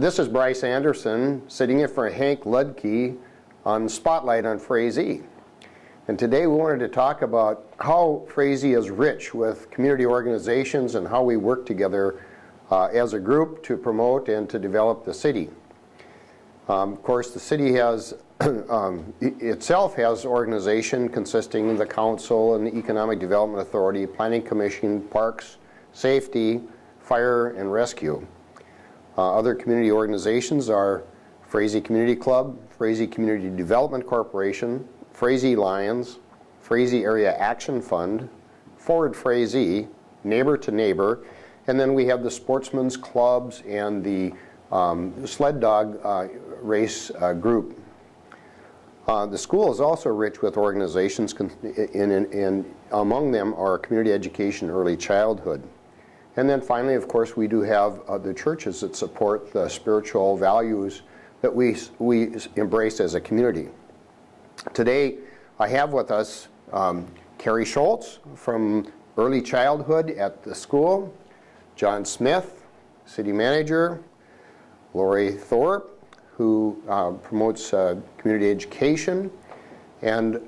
This is Bryce Anderson sitting in for Hank Ludke on Spotlight on Frazee. And today we wanted to talk about how Frazee is rich with community organizations and how we work together as a group to promote and to develop the city. Of course, the city has itself has organization consisting of the council and the Economic Development Authority, Planning Commission, Parks, Safety, Fire, and Rescue. Other community organizations are Frazee Community Club, Frazee Community Development Corporation, Frazee Lions, Frazee Area Action Fund, Forward Frazee, Neighbor to Neighbor, and then we have the Sportsmen's Clubs and the Sled Dog Race Group. The school is also rich with organizations, and among them are Community Education, Early Childhood. And then finally, of course, we do have the churches that support the spiritual values that we embrace as a community. Today, I have with us Carrie Schultz from Early Childhood at the school, John Smith, City Manager, Lori Thorpe, who promotes community education, and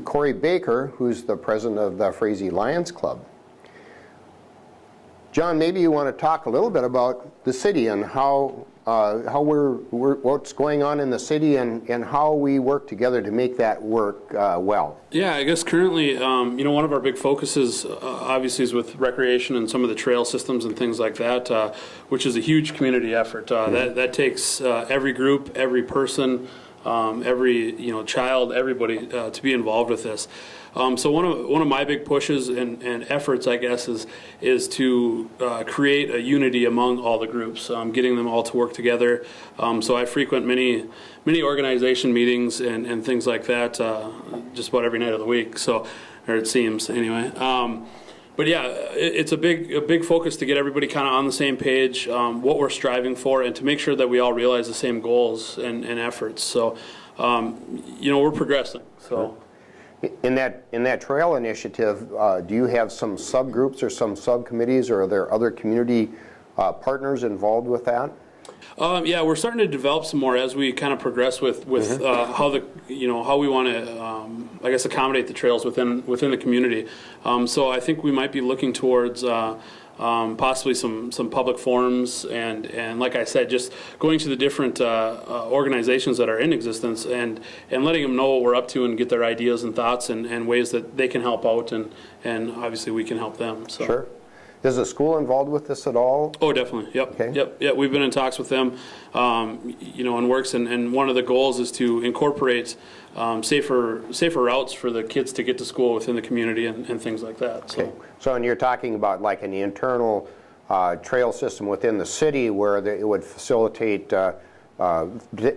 Corey Baker, who's the president of the Frazee Lions Club. John, maybe you want to talk a little bit about the city and how what's going on in the city and how we work together to make that work well. Yeah, I guess currently, one of our big focuses obviously is with recreation and some of the trail systems and things like that, which is a huge community effort. That takes every group, every person, every child, everybody to be involved with this. So one of my big pushes and efforts, I guess, is to create a unity among all the groups, getting them all to work together. So I frequent many organization meetings and things like that, just about every night of the week. So, or it seems anyway. But yeah, it's a big focus to get everybody kind of on the same page, what we're striving for, and to make sure that we all realize the same goals and efforts. So, we're progressing. So. In that trail initiative, do you have some subgroups or some subcommittees, or are there other community partners involved with that? Yeah, we're starting to develop some more as we kind of progress with how we want to accommodate the trails within the community. So I think we might be looking towards possibly some public forums and like I said, just going to the different organizations that are in existence and letting them know what we're up to and get their ideas and thoughts and ways that they can help out and obviously we can help them. So. Sure. Is the school involved with this at all? Oh, definitely. Yep. Okay. Yep. We've been in talks with them, and works. And one of the goals is to incorporate safer routes for the kids to get to school within the community and things like that. So. Okay. So, and you're talking about like an internal trail system within the city where it would facilitate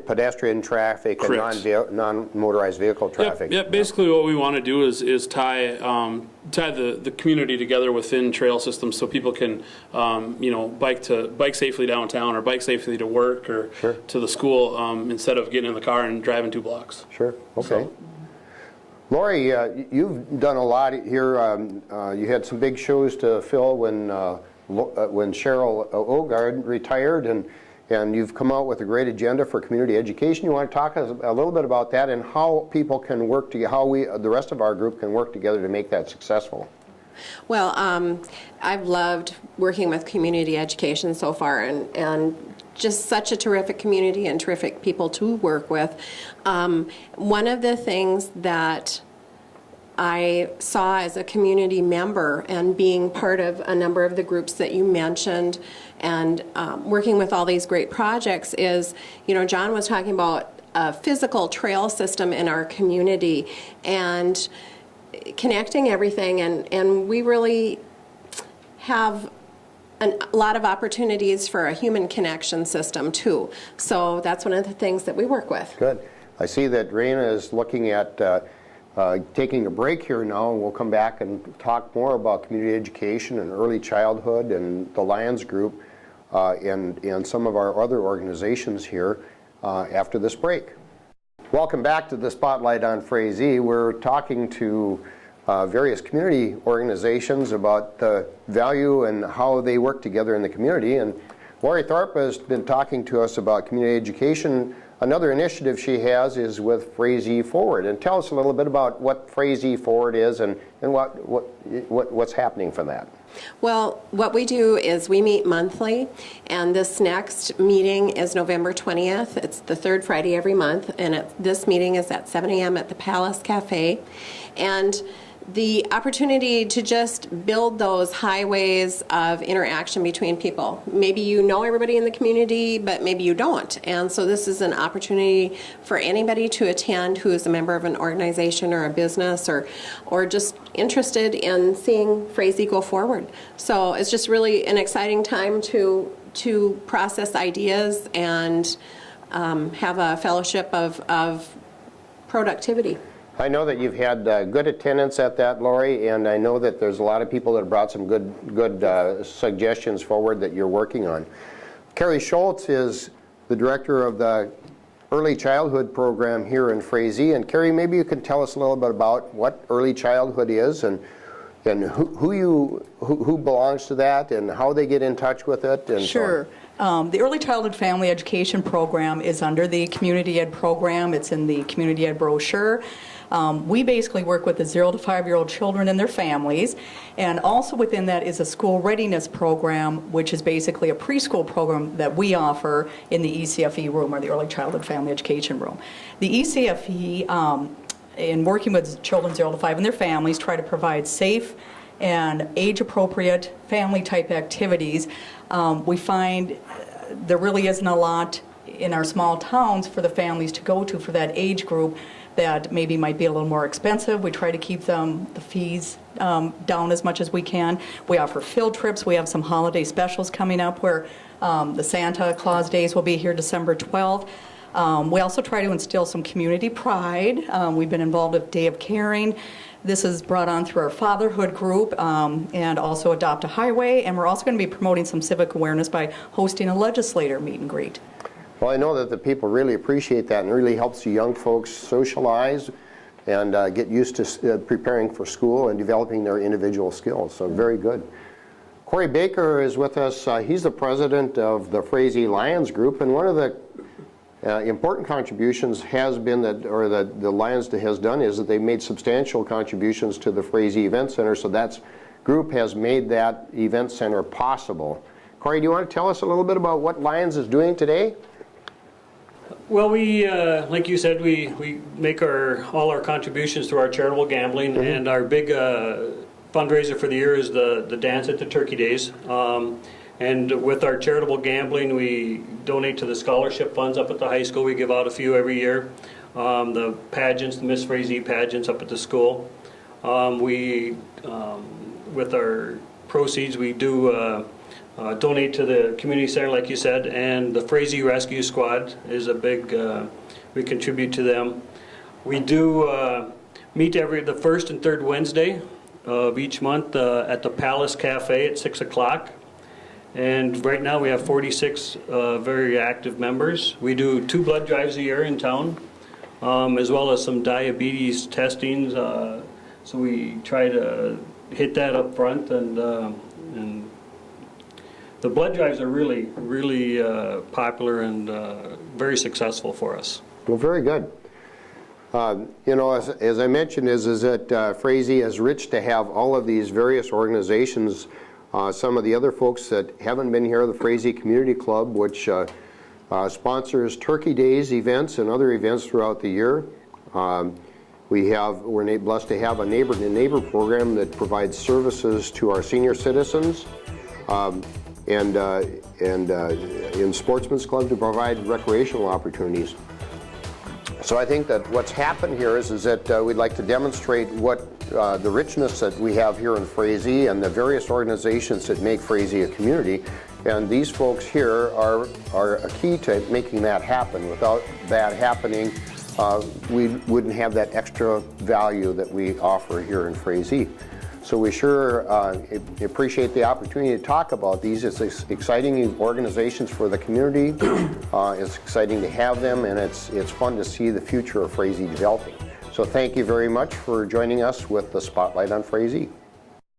pedestrian traffic Correct. and non-motorized vehicle traffic. Yep. Basically, what we want to do is tie the community together within trail systems, so people can bike safely downtown or bike safely to work or Sure. to the school instead of getting in the car and driving 2 blocks. Sure. Okay. So. Lori, you've done a lot here. You had some big shoes to fill when Cheryl Ogard retired, and you've come out with a great agenda for community education. You want to talk a little bit about that and how people can work together, how the rest of our group can work together to make that successful? Well, I've loved working with community education so far, and just such a terrific community and terrific people to work with. One of the things that I saw as a community member and being part of a number of the groups that you mentioned and working with all these great projects is, John was talking about a physical trail system in our community and connecting everything, and we really have a lot of opportunities for a human connection system too. So that's one of the things that we work with. Good. I see that Raina is looking at taking a break here now, and we'll come back and talk more about community education and early childhood and the Lions Group and some of our other organizations here after this break. Welcome back to the Spotlight on Frazee. We're talking to various community organizations about the value and how they work together in the community, and Lori Thorpe has been talking to us about community education. Another initiative she has is with Frazee Forward. And tell us a little bit about what Frazee Forward is and what's happening from that. Well, what we do is we meet monthly, and this next meeting is November 20th. It's the third Friday every month, and this meeting is at 7 a.m. at the Palace Cafe. And the opportunity to just build those highways of interaction between people. Maybe you know everybody in the community, but maybe you don't. And so this is an opportunity for anybody to attend who is a member of an organization or a business or just interested in seeing Frazee go forward. So it's just really an exciting time to process ideas and have a fellowship of productivity. I know that you've had good attendance at that, Lori, and I know that there's a lot of people that have brought some good suggestions forward that you're working on. Carrie Schultz is the director of the Early Childhood Program here in Frazee. And Carrie, maybe you can tell us a little bit about what early childhood is and who belongs to that and how they get in touch with it. And sure. The Early Childhood Family Education Program is under the Community Ed program. It's in the Community Ed brochure. We basically work with the 0 to 5-year-old children and their families, and also within that is a school readiness program, which is basically a preschool program that we offer in the ECFE room, or the Early Childhood Family Education room. The ECFE, in working with children 0 to 5 and their families, try to provide safe and age-appropriate family-type activities. We find there really isn't a lot in our small towns for the families to go to for that age group that maybe might be a little more expensive. We try to keep the fees down as much as we can. We offer field trips. We have some holiday specials coming up where the Santa Claus days will be here December 12th. We also try to instill some community pride. We've been involved with Day of Caring. This is brought on through our fatherhood group and also Adopt a Highway. And we're also going to be promoting some civic awareness by hosting a legislator meet and greet. Well, I know that the people really appreciate that and really helps the young folks socialize and get used to preparing for school and developing their individual skills. So very good. Corey Baker is with us. He's the president of the Frazee Lions group, and one of the important contributions has been that, or the Lions has done, is that they made substantial contributions to the Frazee Event Center, so that group has made that event center possible. Corey, do you want to tell us a little bit about what Lions is doing today? Well, we, like you said, we make all our contributions through our charitable gambling, mm-hmm. and our big fundraiser for the year is the dance at the Turkey Days. And with our charitable gambling, we donate to the scholarship funds up at the high school. We give out a few every year. The pageants, the Miss Frazee pageants up at the school. With our proceeds, we do donate to the community center, like you said, and the Frazee Rescue Squad is a big, we contribute to them. We do meet the first and third Wednesday of each month at the Palace Cafe at 6 o'clock. And right now we have 46 very active members. We do 2 blood drives a year in town, as well as some diabetes testings. So we try to hit that up front, and the blood drives are really, really popular and very successful for us. Well, very good. You know, as I mentioned, is that Frazee is rich to have all of these various organizations. Some of the other folks that haven't been here, the Frazee Community Club, which sponsors Turkey Days events and other events throughout the year. We're blessed to have a neighbor-to-neighbor program that provides services to our senior citizens, and in Sportsman's Club to provide recreational opportunities. So I think that what's happened here is that we'd like to demonstrate what the richness that we have here in Frazee and the various organizations that make Frazee a community. And these folks here are a key to making that happen. Without that happening, we wouldn't have that extra value that we offer here in Frazee. So we sure appreciate the opportunity to talk about these. It's exciting organizations for the community. It's exciting to have them, and it's fun to see the future of Frazee developing. So thank you very much for joining us with the Spotlight on Frazee.